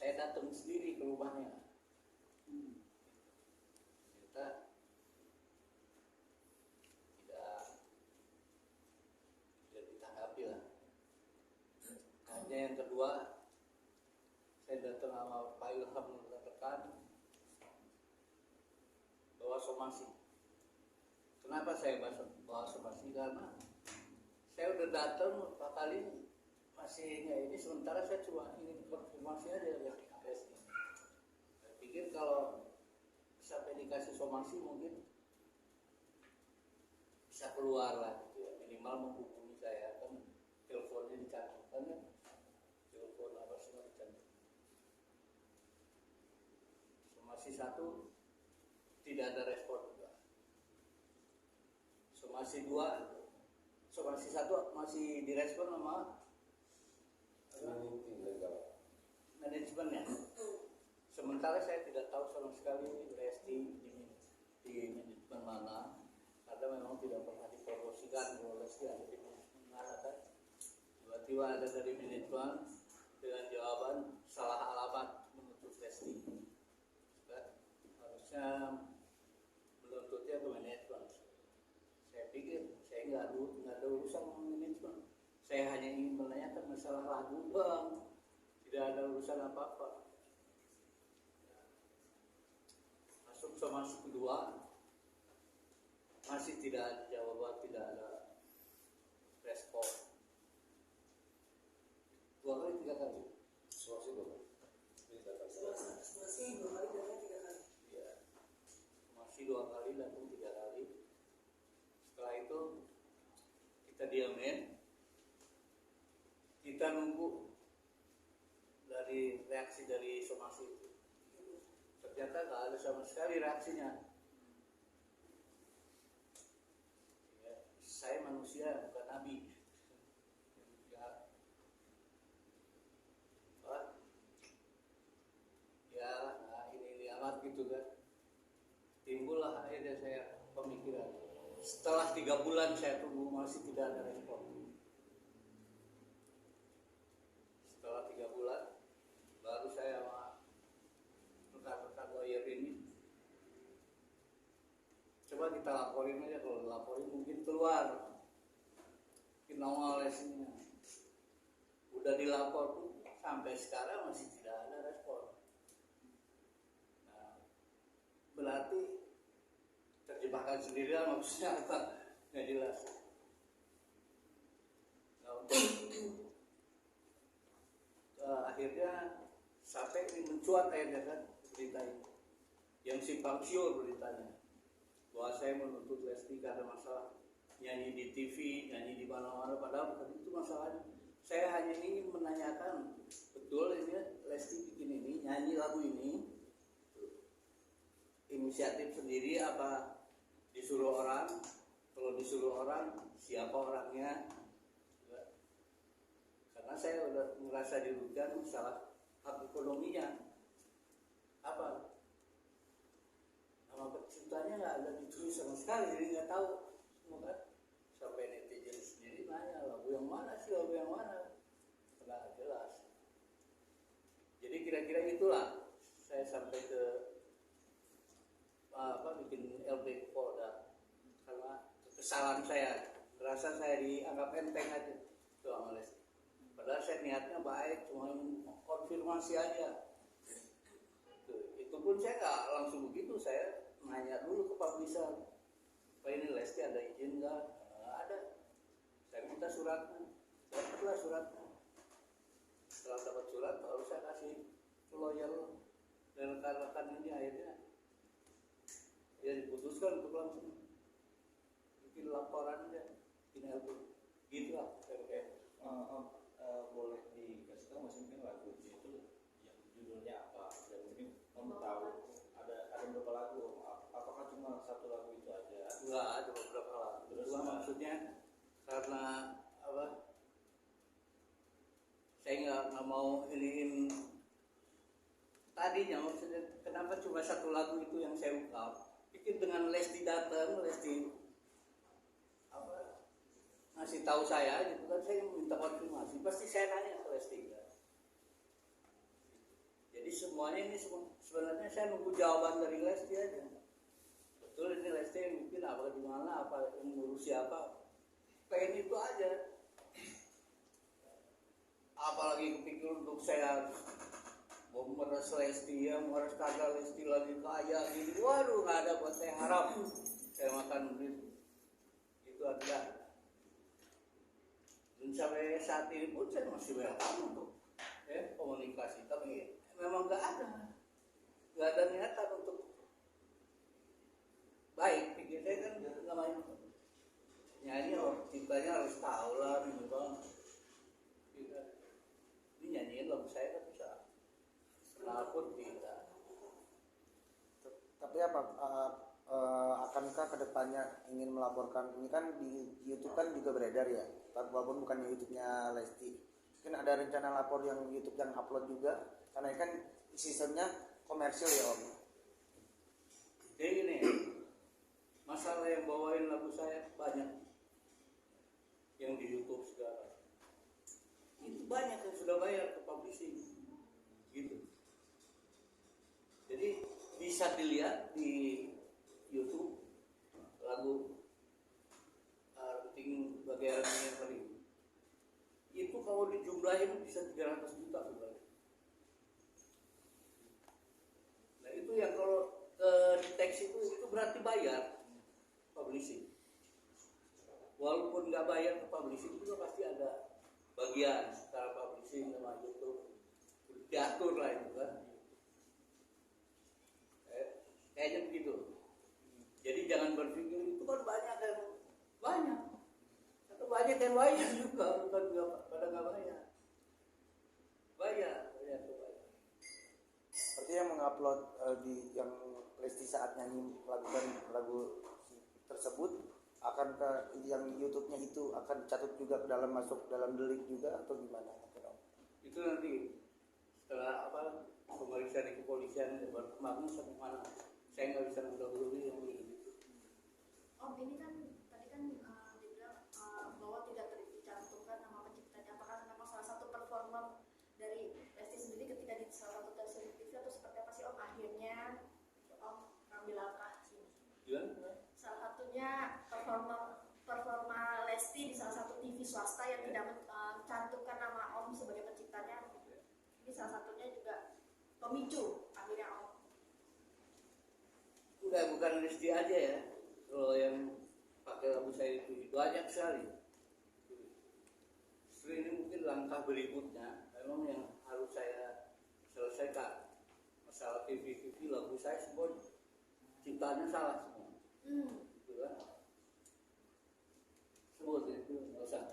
saya datang sendiri ke rumahnya. Ternyata tidak ditanggapi lah. Hanya yang kedua, saya datang sama Pak Ilham rekan bawa somasi. Kenapa saya bawa somasi? Karena saya udah datang 4 kali masih nggak ini, sementara saya cuma ingin konfirmasi aja ya PSI. Saya pikir kalau sampai dikasih somasi mungkin bisa keluar lah gitu ya, minimal menghubungi saya, kan teleponnya dicantumkan kan, telepon apa semua dicantumkan. Somasi 1 tidak ada respon juga. Somasi 2, somasi 1 masih direspon sama manajemennya. Sementara saya tidak tahu sama sekali Lesti di manajemen mana, karena memang tidak pernah dipromosikan kalau Lesti ada di manajemen mana kan. Tiba-tiba ada dari manajemen dengan jawaban salah alamat menuntut Lesti. Harusnya menuntutnya ke manajemen. Saya pikir saya nggak ada urusan sama manajemen. Saya hanya ingin menanyakan masalah lagu doang, tidak ada urusan apa-apa. Masuk somasi kedua, masih tidak ada jawaban, tidak ada respon. 2 kali 3 kali. Somasi 2 kali. Somasi 2 kali, 3 kali. Ya, somasi 2 kali dan 3 kali. Setelah itu kita diamin. Kita nunggu dari reaksi dari somasi itu. Ternyata nggak ada sama sekali reaksinya. Ya, saya manusia bukan nabi. Ini amat gitu kan. Timbullah akhirnya saya pemikiran. Setelah 3 bulan saya tunggu masih tidak ada respon. Setelah 3 bulan baru saya sama rekan-rekan lawyer ini coba kita laporin aja, kalau laporin mungkin keluar mungkin nongol Lestinya. Udah dilapor pun sampai sekarang masih tidak ada respon. Nah, berarti terjebakkan sendiri lah, maksudnya apa nggak jelas. Nah, akhirnya sampai ini mencuat akhirnya kan berita ini, yang simpang siur beritanya bahwa saya menuntut Lesti karena masalah nyanyi di TV, nyanyi di mana-mana, padahal bukan itu masalahnya. Saya hanya ingin menanyakan, betul ini Lesti bikin ini, nyanyi lagu ini inisiatif sendiri apa disuruh orang? Kalau disuruh orang, siapa orangnya? Karena saya udah merasa dirugikan masalah hak ekonominya. Apa? Nama penciptanya nggak ada ditulis sama sekali, jadi nggak tahu semua kan. Sampai netizen sendiri nanya, lagu yang mana sih, lagu yang mana? Nggak jelas. Jadi kira-kira itulah saya sampai ke bikin LP Polda, karena kesalahan saya, merasa saya dianggap enteng aja itu sama Lesti. Padahal saya niatnya baik, cuma konfirmasi aja. Itu pun saya nggak langsung begitu, saya nanya dulu ke publisher, Pak ini Lesti ada izin nggak? Nggak ada. Saya minta suratnya, dapatlah suratnya. Setelah dapat surat, baru saya kasih ke lawyer dan rekan-rekan ini, akhirnya ya diputuskan untuk langsung bikin laporan aja, bikin LP. Gitu lah. Boleh dikasih tahu masih mungkin lagunya itu yang judulnya apa, dan mungkin kamu tahu ada berapa lagu, apakah cuma 1 lagu itu aja? Enggak, ada beberapa lagu. Terus maksudnya karena apa, saya nggak mau iniin tadinya, maksudnya kenapa cuma 1 lagu itu yang saya ungkap. Pikir dengan Lesti datang, Lesti ngasih tahu saya gitu kan, saya minta konfirmasi, pasti saya nanya ke Lesti kan. Jadi Jadi semuanya ini sebenarnya saya nunggu jawaban dari Lesti aja. Betul ini Lesti yang mungkin apa di mana, apa yang ngurus siapa. Pengen itu aja. Apalagi kepikir untuk saya mau meres Lesti ya, meres kagak Lesti lagi kaya gini. Waduh, nggak ada buat saya harap. Saya makan duit itu ada. Dan sampai saat ini pun saya masih welcome untuk komunikasi, tapi memang nggak ada niatan untuk baik. Pikir saya kan nggak main nyanyi, cintanya harus tahu lah gitu bang. Ini nyanyiin lagu saya kan bisa, kenapa tidak? Tapi apa akankah kedepannya ingin melaporkan, ini kan di YouTube kan juga beredar ya, walaupun bukan di YouTube-nya Lesti, mungkin ada rencana lapor yang YouTube yang upload juga, karena ini kan sistemnya komersil ya Om. Jadi ini masalah yang bawain lagu saya banyak yang di YouTube sekarang, itu banyak yang sudah bayar ke publishing gitu. Jadi bisa dilihat di YouTube lagu penting bagian yang paling itu kalau dijumlahin bisa 300 juta sebenarnya. Nah itu yang kalau di teks itu berarti bayar publishing. Walaupun nggak bayar ke publishing juga pasti ada bagian secara publishing sama YouTube diatur lah itu kan. Kayaknya begitu. Jadi jangan berpikir itu kan banyak atau banyak yang bayar juga, bukan pada nggak bayar. Bayar. Berarti yang mengupload di yang Lesti saat nyanyi lagu tersebut akan ke yang YouTube-nya itu akan dicatat juga ke dalam, masuk dalam delik juga atau gimana? Itu nanti setelah pemeriksaan di kepolisian baru kemarin sampai mana? Saya nggak bisa mendahului yang ini. Om, ini kan tadi kan dibilang bahwa tidak dicantumkan nama penciptanya. Apakah memang salah satu performer dari Lesti sendiri ketika di salah satu stasiun TV atau seperti apa sih Om? Akhirnya Om ngambil langkah sini. Gimana? Salah satunya performa Lesti di salah satu TV swasta yang tidak mencantumkan nama Om sebagai penciptanya. Ini salah satunya juga pemicu akhirnya Om. Bukan Lesti aja ya. Kalau yang pakai lagu saya itu banyak sekali. Justru ini mungkin langkah berikutnya memang yang harus saya selesaikan. Masalah TV lagu saya semua ciptaannya salah semua. Gitu kan? Semua itu nggak usah.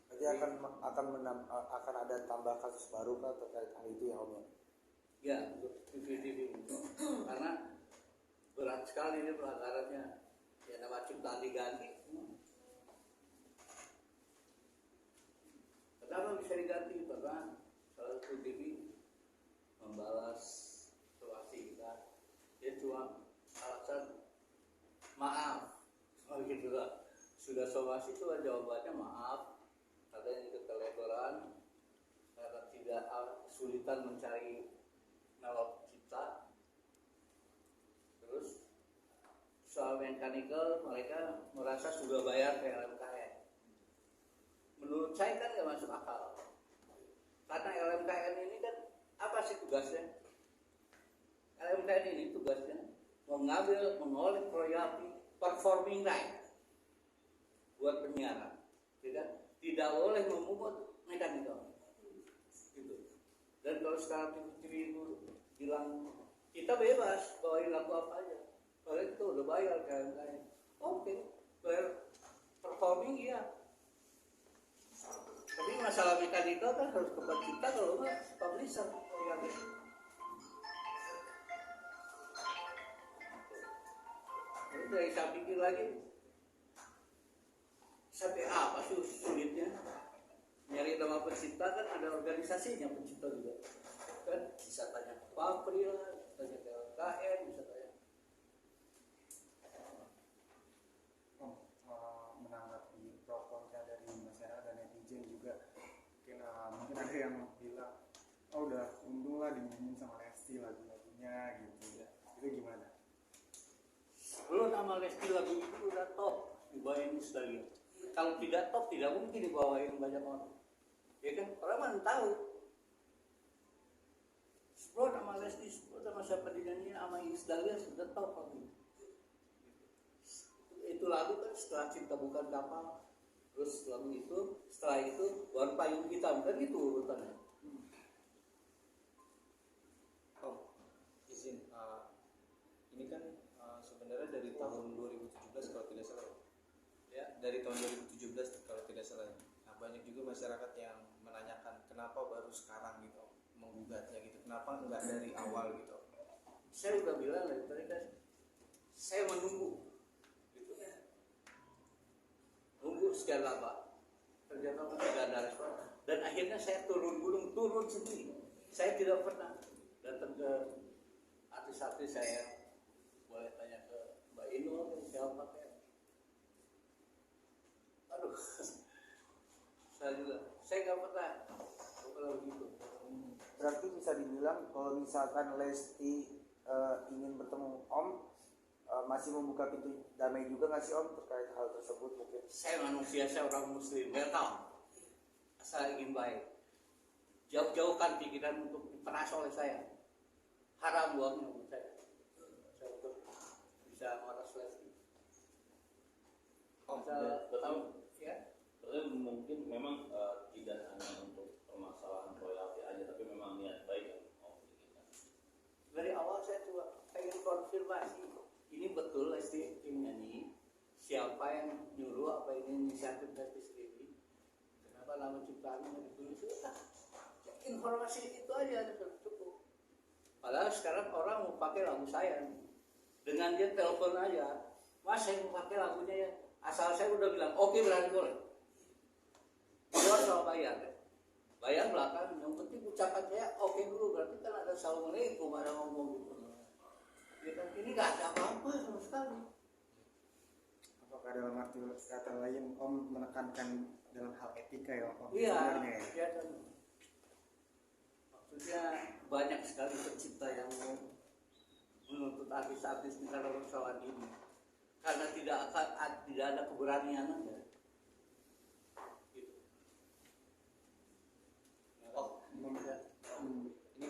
Berarti akan ada tambah kasus baru kah terkait hal itu ya Om ya? Ya, untuk TV karena berat sekali ini pelanggarannya. Ya nama ciptaan diganti. Kenapa bisa diganti? Karena salah satu TV membalas somasi kita. Dia cuma alasan maaf. Oh gitu lah. Sudah somasi itu jawabannya maaf. Katanya keteledoran karena tidak kesulitan mencari nama pencipta. Terus soal mechanical mereka merasa sudah bayar ke LMKN. Menurut saya kan nggak masuk akal. Karena LMKN ini kan apa sih tugasnya? LMKN ini tugasnya mengoleh royalti performing right buat penyiaran. Tidak boleh memungut mechanical. Gitu. Dan kalau sekarang TV itu bilang kita bebas bawain lagu apa aja, kalau itu udah bayar kan? Oke, bayar performing ya. Tapi masalah mekanikal kan harus ke pencipta, kalau nggak publisher yang itu dari saya pikir lagi sampai apa sih sulitnya nyari nama pencipta. Kan ada organisasinya pencipta juga kan, bisa tanya ke Papri lah, bisa tanya ke LKN, bisa tanya. Menanggapi pro kontra dari masyarakat dan netizen juga, mungkin ada oh udah untung lah dinyanyiin sama Lesti lagu-lagunya gitu ya, itu gimana? Belum nama Lesti lagu itu udah top dibawain sekali. Kalau tidak top tidak mungkin dibawain banyak orang. Ya kan orang mana tahu. Sebelum nama Lesti, sebelum nama siapa dinyanyiin sama Iis Dahlia sudah top lagu. Itu lagu kan setelah Cinta Bukan Kapal. Terus lagu itu, setelah itu baru Payung Hitam kan gitu urutannya. Om, izin, ini kan sebenarnya dari tahun 2017 kalau tidak salah. Ya. Dari tahun 2017 kalau tidak salah. Nah, banyak juga masyarakat yang menanyakan kenapa baru sekarang gitu menggugatnya gitu. Kenapa enggak dari awal gitu. Saya udah bilang dari tadi kan, saya menunggu. Gitu. Nunggu sekian lama. Ternyata tidak ada respon. Dan akhirnya saya turun gunung, turun sendiri. Saya tidak pernah datang ke artis-artis saya. Boleh tanya ke Mbak Inul, siapa kayak. Aduh, saya nggak pernah begitu. Berarti bisa dibilang kalau misalkan Lesti ingin bertemu Om, masih membuka pintu damai juga nggak sih Om terkait hal tersebut mungkin? Saya manusia, saya orang muslim, welcome. Asal ingin baik. Jauh-jauhkan pikiran untuk diperas oleh saya. Haram buatnya buat saya. Saya untuk bisa meras Lesti. Om, Bisa tahu, ya. Tapi mungkin memang tidak hanya untuk permasalahan royalti aja, tapi memang niat baik yang mau kita. Dari awal saya coba pengen konfirmasi. Ini betul Lesti yang nyanyi. Siapa yang nyuruh, apa ini inisiatif Lesti sendiri? Kenapa nama ciptaannya ditulis? Informasi itu aja cukup. Padahal sekarang orang mau pakai lagu saya. Dengan dia telepon aja, Mas saya mau pakai lagunya ya. Asal saya udah bilang, oke berarti boleh. Keluar soal bayar. Bayar belakang, yang penting ucapan saya oke dulu. Berarti kan ada assalamualaikum, ada ngomong gitu. Ya kan, ini gak ada apa-apa sama sekali. Apakah dalam arti kata lain Om menekankan dalam hal etika ya Om? Iya, Sebenarnya ya. ya kan. Maksudnya banyak sekali pencipta yang mau menuntut artis-artis di dalam persoalan ini. Karena tidak ada keberanian aja. Gitu. Oh, ini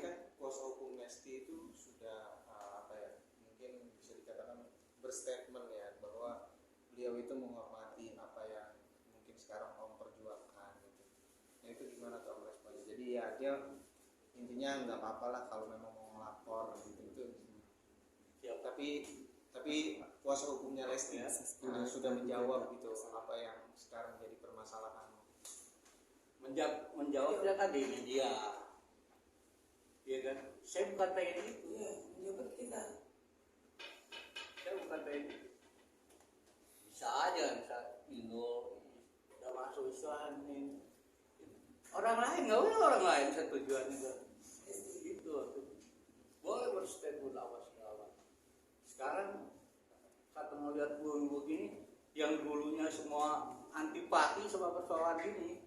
kan kuasa hukum Lesti itu sudah apa ya? Mungkin bisa dikatakan berstatement ya bahwa beliau itu menghormati apa yang mungkin sekarang Om perjuangkan gitu. Nah itu gimana tuh Om responnya? Jadi ya dia intinya nggak apa-apa lah kalau memang mau ngelapor gitu itu. Siap. Tapi kuasa hukumnya Lesti sudah menjawab gitu apa yang sekarang jadi permasalahan. Menjawabnya kan di media. Iya kan? Saya bukan pengen itu. Iya, menjabat kita. Saya bukan pengen itu. Bisa aja, bisa Indo udah masuk Islam ini. Orang lain nggak boleh orang lain saya tujuannya kan. Gitu. Boleh berstatement apa segala. Sekarang kata melihat guru begini, yang dulunya semua antipati sama persoalan ini,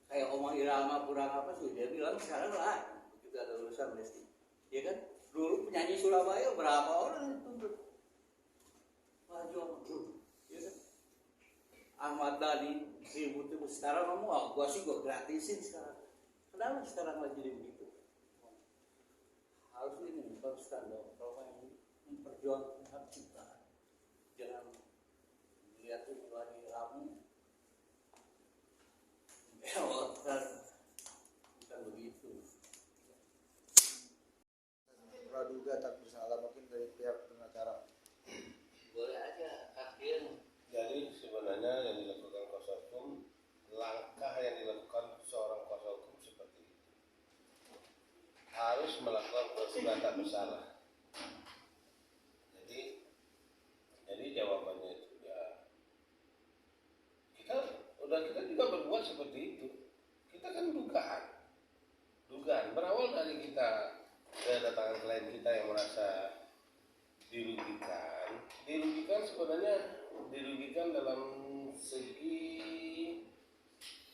kayak Oma Irama kurang apa sih dia bilang sekarang lah begitu ada urusan Lesti, ya kan? Dulu penyanyi Surabaya berapa orang yang tuntut? Ya kan? Ahmad Dhani ribut itu sekarang ngomong, gua sih gua gratisin sekarang. Kenapa sekarang lagi begitu? Harus ini konstan dong, kalau yang memperjuangkan hak ciptaan, jangan lihat itu lagi ramu. Bukan begitu. Praduga tak bersalah mungkin dari pihak pengacara. Boleh aja akhir. Jadi sebenarnya yang dilakukan kuasa hukum, langkah yang dilakukan seorang kuasa hukum seperti itu harus melakukan praduga tak bersalah. Jadi jawabannya itu ya kita juga berbuat seperti itu. Kita kan dugaan berawal dari kita kedatangan klien kita yang merasa dirugikan sebenarnya dirugikan dalam segi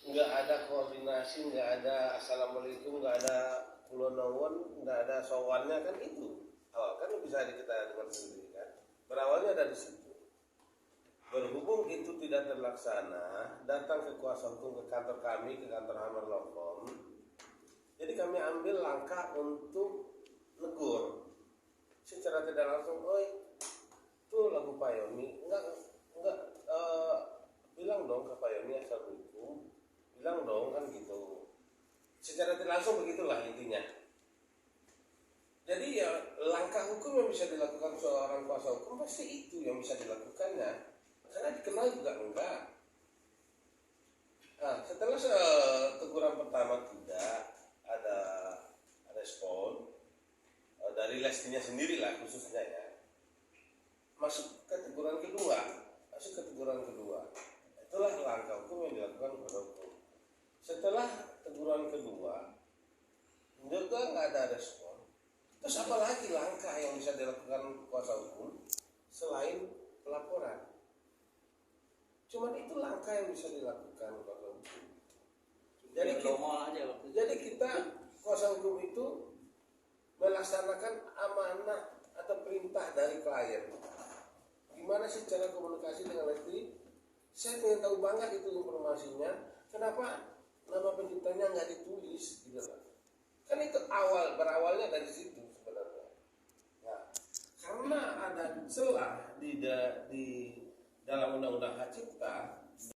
nggak ada koordinasi, nggak ada assalamualaikum, nggak ada kulonawon, nggak ada sowannya kan itu awal kan bisa kita dengar sendiri kan berawalnya dari situ. Berhubung itu tidak terlaksana, datang ke kuasa hukum ke kantor kami, ke kantor Hamar Lokom. Jadi kami ambil langkah untuk negur secara tidak langsung, oi, tuh lagu Pak Yoni, enggak bilang dong ke Pak Yoni assalamualaikum, bilang dong kan gitu. Secara tidak langsung begitulah intinya. Jadi ya langkah hukum yang bisa dilakukan seorang kuasa hukum pasti itu yang bisa dilakukannya. Karena dikenal juga enggak. Nah, setelah teguran pertama tidak ada respon dari Lestinya sendiri lah khususnya ya. Masuk ke teguran kedua. Itulah langkah hukum yang dilakukan kepada hukum. Setelah teguran kedua juga nggak ada respon. Terus apa lagi langkah yang bisa dilakukan kuasa hukum selain pelaporan? Cuman itu langkah yang bisa dilakukan kuasa hukum. Jadi kita kuasa hukum itu melaksanakan amanah atau perintah dari klien. Gimana sih cara komunikasi dengan Lesti? Saya ingin tahu banget itu informasinya. Kenapa nama penciptanya nggak ditulis? Gitu kan? Kan itu berawalnya dari situ sebenarnya. Nah, karena ada celah di dalam undang-undang hak cipta,